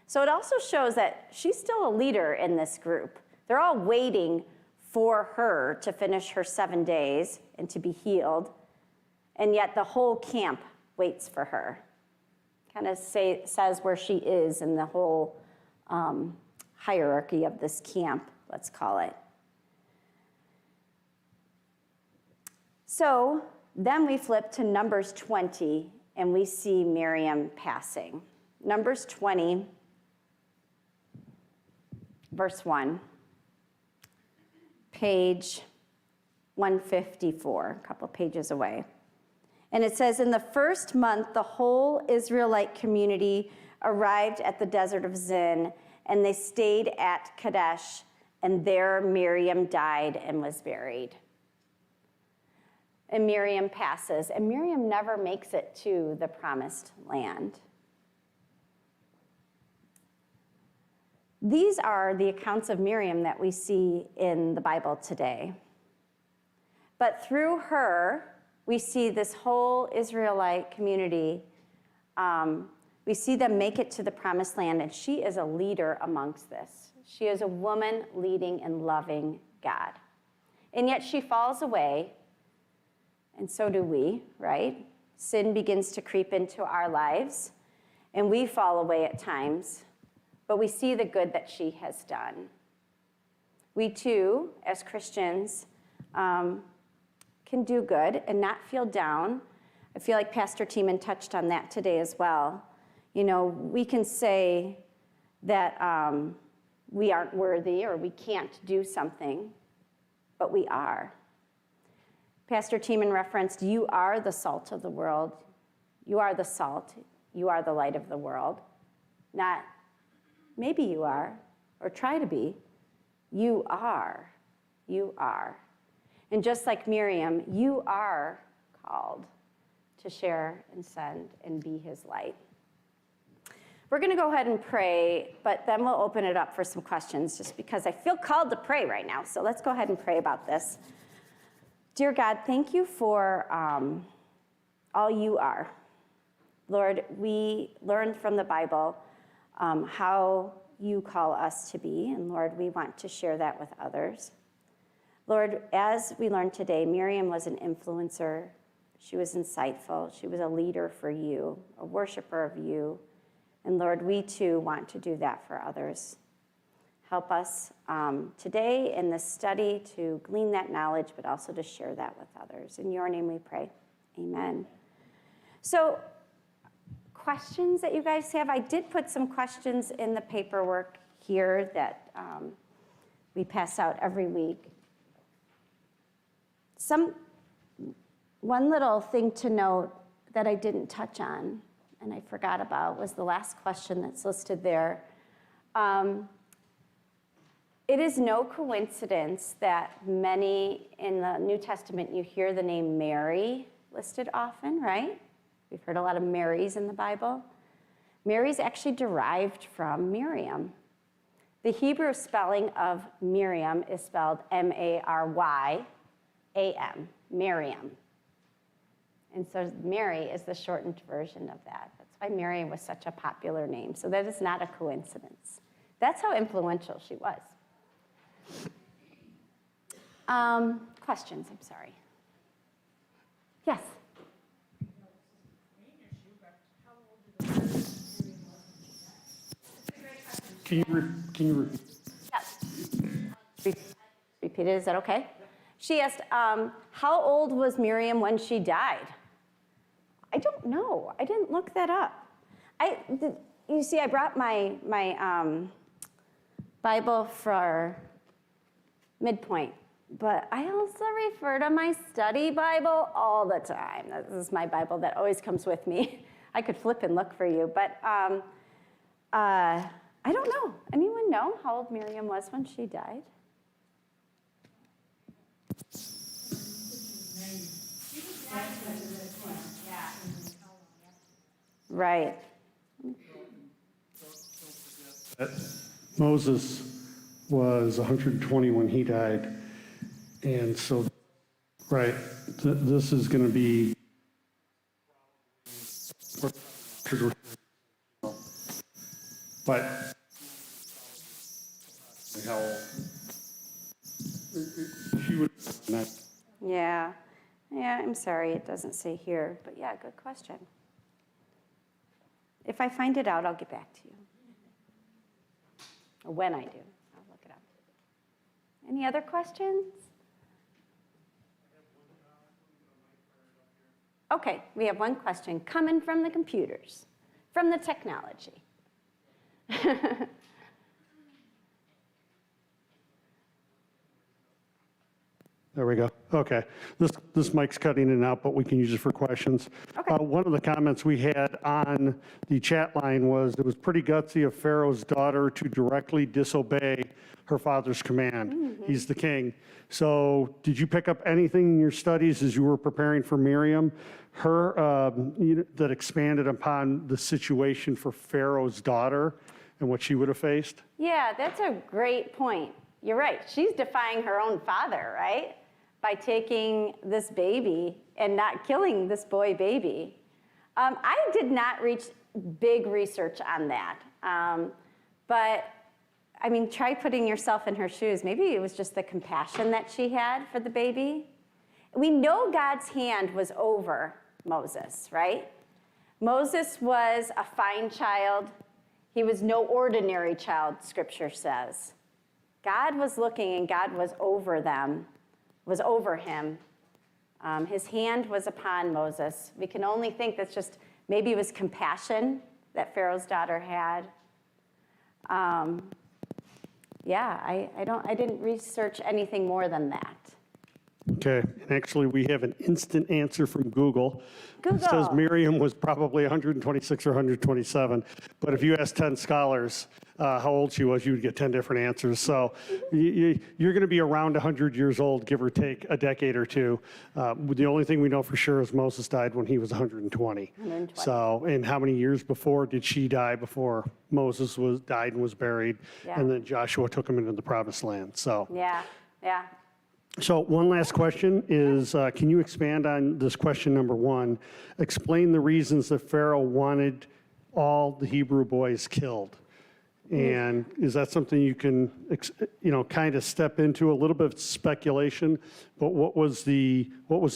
So it also shows that she's still a leader in this group. They're all waiting for her to finish her 7 days and to be healed. And yet the whole camp waits for her. Kind of says where she is in the whole hierarchy of this camp, let's call it. So then we flip to Numbers 20, and we see Miriam passing. Numbers 20, verse 1, page 154, a couple pages away. And it says, "In the first month, the whole Israelite community arrived at the desert of Zin, and they stayed at Kadesh, and there Miriam died and was buried." And Miriam passes, and Miriam never makes it to the promised land. These are the accounts of Miriam that we see in the Bible today. But through her, we see this whole Israelite community, we see them make it to the promised land, and she is a leader amongst this. She is a woman leading and loving God. And yet she falls away, and so do we, right? Sin begins to creep into our lives, and we fall away at times, but we see the good that she has done. We too, as Christians, can do good and not feel down. I feel like Pastor Tiemann touched on that today as well. You know, we can say that we aren't worthy or we can't do something, but we are. Pastor Tiemann referenced, you are the salt of the world. You are the salt. You are the light of the world. Not maybe you are or try to be. You are. You are. And just like Miriam, you are called to share and send and be his light. We're going to go ahead and pray, but then we'll open it up for some questions just because I feel called to pray right now. So let's go ahead and pray about this. Dear God, thank you for all you are. Lord, we learned from the Bible how you call us to be. And Lord, we want to share that with others. Lord, as we learned today, Miriam was an influencer. She was insightful. She was a leader for you, a worshiper of you. And Lord, we too want to do that for others. Help us today in this study to glean that knowledge, but also to share that with others. In your name we pray. Amen. So, questions that you guys have? I did put some questions in the paperwork here that we pass out every week. One little thing to note that I didn't touch on and I forgot about was the last question that's listed there. It is no coincidence that many in the New Testament, you hear the name Mary listed often, right? We've heard a lot of Marys in the Bible. Mary's actually derived from Miriam. The Hebrew spelling of Miriam is spelled M-A-R-Y-A-M, Miriam. And so Mary is the shortened version of that. That's why Mary was such a popular name. So that is not a coincidence. That's how influential she was. Questions, I'm sorry. Yes? Can you repeat? Yes. Repeat it, is that okay? She asked, how old was Miriam when she died? I don't know. I didn't look that up. You see, I brought my Bible for Mid-Pointe, but I also refer to my study Bible all the time. This is my Bible that always comes with me. I could flip and look for you, but I don't know. Anyone know how old Miriam was when she died? Right. Moses was 120 when he died. And so, right, this is going to be, but how she would not. Yeah, I'm sorry, it doesn't say here, but yeah, good question. If I find it out, I'll get back to you. Or when I do, I'll look it up. Any other questions? Okay, we have one question coming from the computers, from the technology. There we go. Okay. This mic's cutting in and out, but we can use it for questions. Okay. One of the comments we had on the chat line was it was pretty gutsy of Pharaoh's daughter to directly disobey her father's command. Mm-hmm. He's the king. So did you pick up anything in your studies as you were preparing for Miriam, that expanded upon the situation for Pharaoh's daughter and what she would have faced? Yeah, that's a great point. You're right. She's defying her own father, right? By taking this baby and not killing this boy baby. I did not reach big research on that. But, I mean, try putting yourself in her shoes. Maybe it was just the compassion that she had for the baby. We know God's hand was over Moses, right? Moses was a fine child. He was no ordinary child, Scripture says. God was looking and God was over them, was over him. His hand was upon Moses. We can only think that's just, maybe it was compassion that Pharaoh's daughter had. I didn't research anything more than that. Okay, and actually we have an instant answer from Google. Google. It says Miriam was probably 126 or 127, but if you asked 10 scholars how old she was, you would get 10 different answers. So you're going to be around 100 years old, give or take a decade or two. The only thing we know for sure is Moses died when he was 120. So, and how many years before did she die before Moses died and was buried? Yeah. And then Joshua took him into the promised land. So. Yeah. So one last question is, can you expand on this question number one? Explain the reasons that Pharaoh wanted all the Hebrew boys killed. And is that something you can, kind of step into? A little bit of speculation, but what was the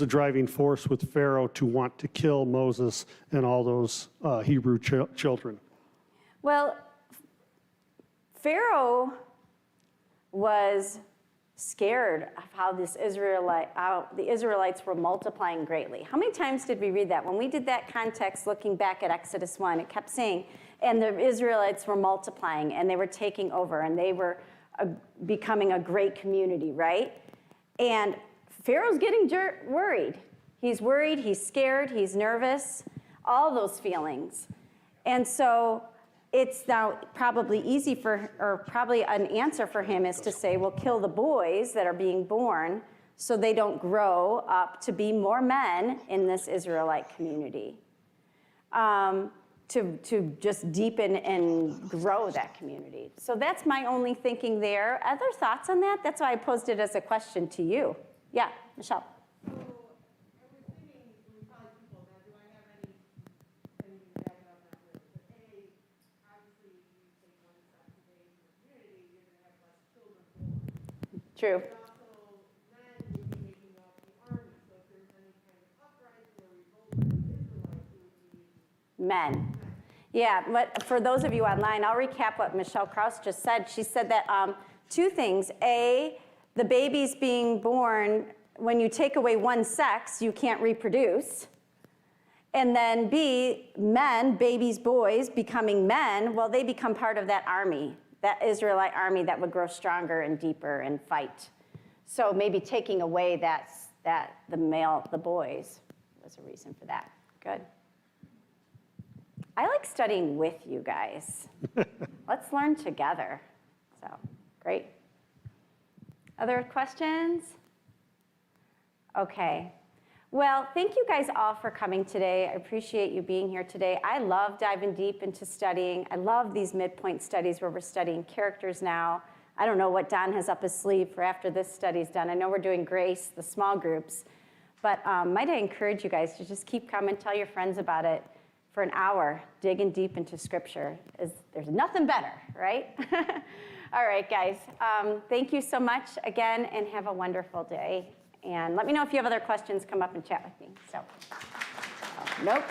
driving force with Pharaoh to want to kill Moses and all those Hebrew children? Well, Pharaoh was scared of how the Israelites were multiplying greatly. How many times did we read that? When we did that context, looking back at Exodus 1, it kept saying, and the Israelites were multiplying, and they were taking over, and they were becoming a great community, right? And Pharaoh's getting worried. He's worried, he's scared, he's nervous, all those feelings. And so it's now probably probably an answer for him is to say, well, kill the boys that are being born so they don't grow up to be more men in this Israelite community. To just deepen and grow that community. So that's my only thinking there. Other thoughts on that? That's why I posed it as a question to you. Yeah, Michelle. So I was thinking, we probably people now, do I have anything to back it up after? But A, obviously, you take one step today in the community, you're going to have less children born. True. But also, men would be making up the army. So if there's any kind of uprising or revolt by the Israelites, it would be Men. Yeah, but for those of you online, I'll recap what Michelle Krause just said. She said that two things. A, the babies being born, when you take away one sex, you can't reproduce. And then B, men, babies, boys, becoming men, well, they become part of that army, that Israelite army that would grow stronger and deeper and fight. So maybe taking away the boys was a reason for that. Good. I like studying with you guys. Let's learn together. So, great. Other questions? Okay. Well, thank you guys all for coming today. I appreciate you being here today. I love diving deep into studying. I love these Mid-Pointe studies where we're studying characters now. I don't know what Don has up his sleeve for after this study's done. I know we're doing Grace, the small groups. But might I encourage you guys to just keep coming, tell your friends about it. For an hour, digging deep into Scripture. There's nothing better, right? All right, guys. Thank you so much again, and have a wonderful day. And let me know if you have other questions. Come up and chat with me. So, nope.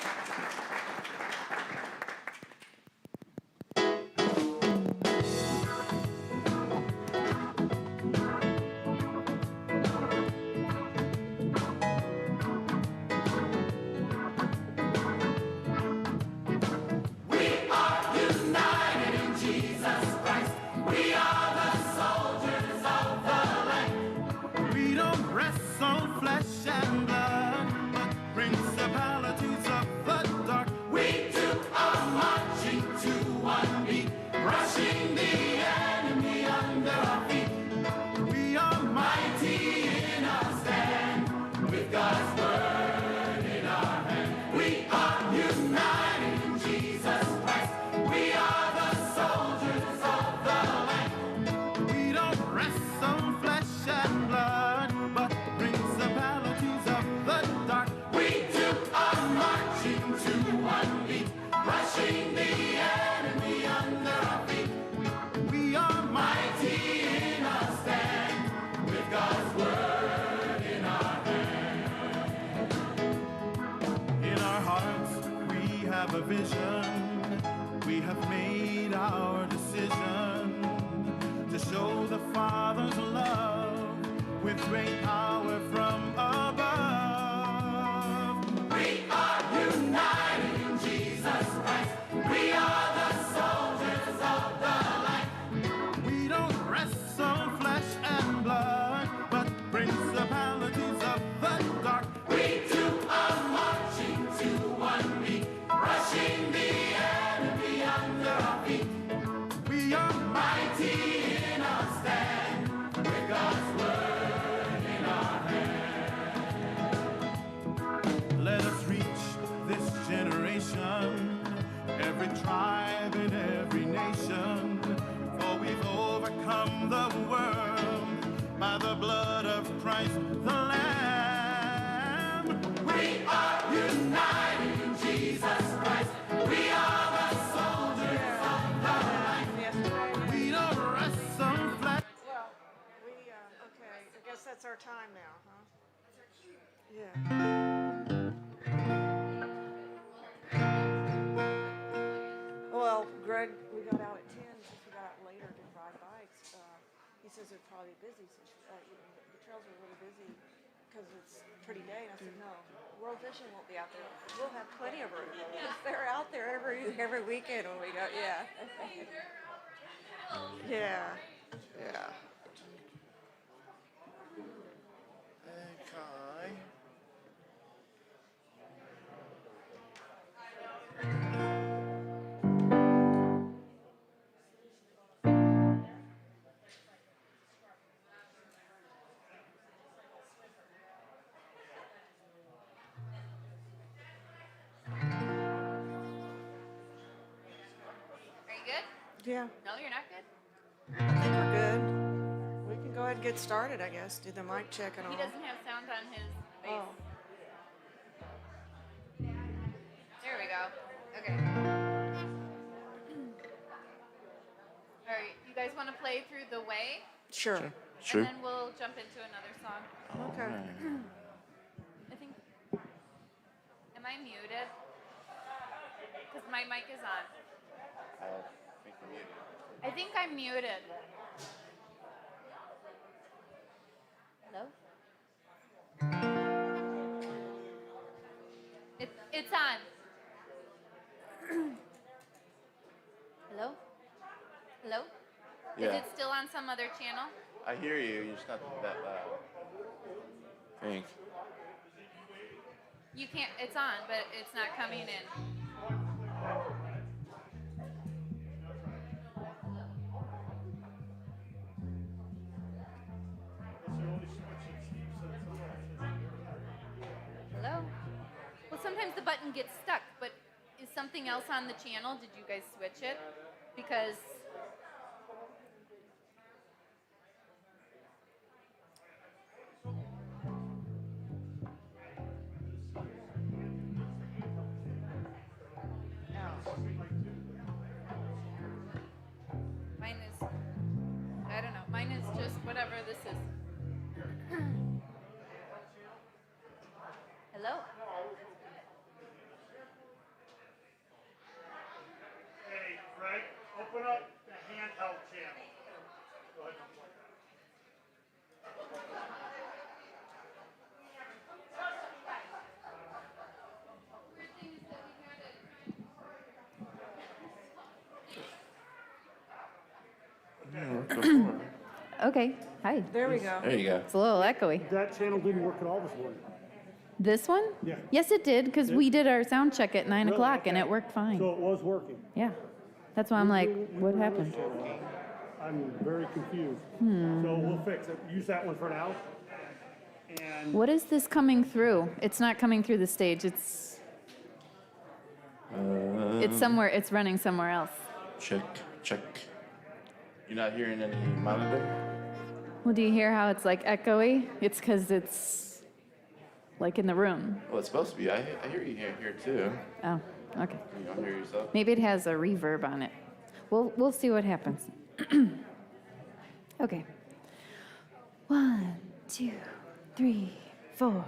We don't rest on flesh and blood, but principalities of the dark. We took our marching to one beat, crushing the enemy under our feet. We are mighty in our stand, with God's word in our hand. We are united in Jesus Christ. We are the soldiers of the land. We don't rest on flesh and blood, but principalities of the dark. We took our marching to one beat, crushing the enemy under our feet. We are mighty in our stand, with God's word in our hand. In our hearts we have a vision. We have made our decision to show the Father's love with great power from above. We are united in Jesus Christ. We are the soldiers of the light. We don't rest on flesh and blood, but principalities of the dark. We took our marching to one beat, crushing the enemy under our feet. We are mighty in our stand, with God's word in our time now, huh? Yeah. Well, Greg, we got out at 10, since we got out later to ride bikes. He says they're probably busy, since the trails are really busy because it's a pretty day. And I said, no, World Vision won't be out there. We'll have plenty of room. They're out there every weekend when we go. Yeah. Yeah. Yeah. Okay. Are you good? Yeah. No, you're not good? I think we're good. We can go ahead and get started, I guess. Do the mic check and all. He doesn't have sound on his bass. Oh. There we go. Okay. All right, you guys want to play through The Way? Sure. Sure. And then we'll jump into another song. Okay. I think. Am I muted? Because my mic is on. I think I'm muted. I think I'm muted. Hello? It's on. Hello? Hello? Yeah. Is it still on some other channel? I hear you. You're just not that loud. I think. You can't, it's on, but it's not coming in. Hello? Well, sometimes the button gets stuck, but is something else on the channel? Did you guys switch it? Because mine is, I don't know, mine is just whatever this is. Hello? Hey, Greg, open up the handheld channel. Go ahead and plug that. Okay, hi. There we go. There you go. It's a little echoey. That channel didn't work at all this morning. This one? Yeah. Yes, it did, because we did our sound check at 9 Really? o'clock and Okay. it worked fine. So it was working. Yeah. That's why I'm like, what happened? I'm very confused. So we'll fix it. Use that one for now. And What is this coming through? It's not coming through the stage. It's somewhere, it's running somewhere else. Check, check. You're not hearing any monitor? Well, do you hear how it's like echoey? It's because it's like in the room. Well, it's supposed to be. I hear you here too. Oh, okay. You don't hear yourself? Maybe it has a reverb on it. We'll see what happens. Okay. 1, 2, 3, 4.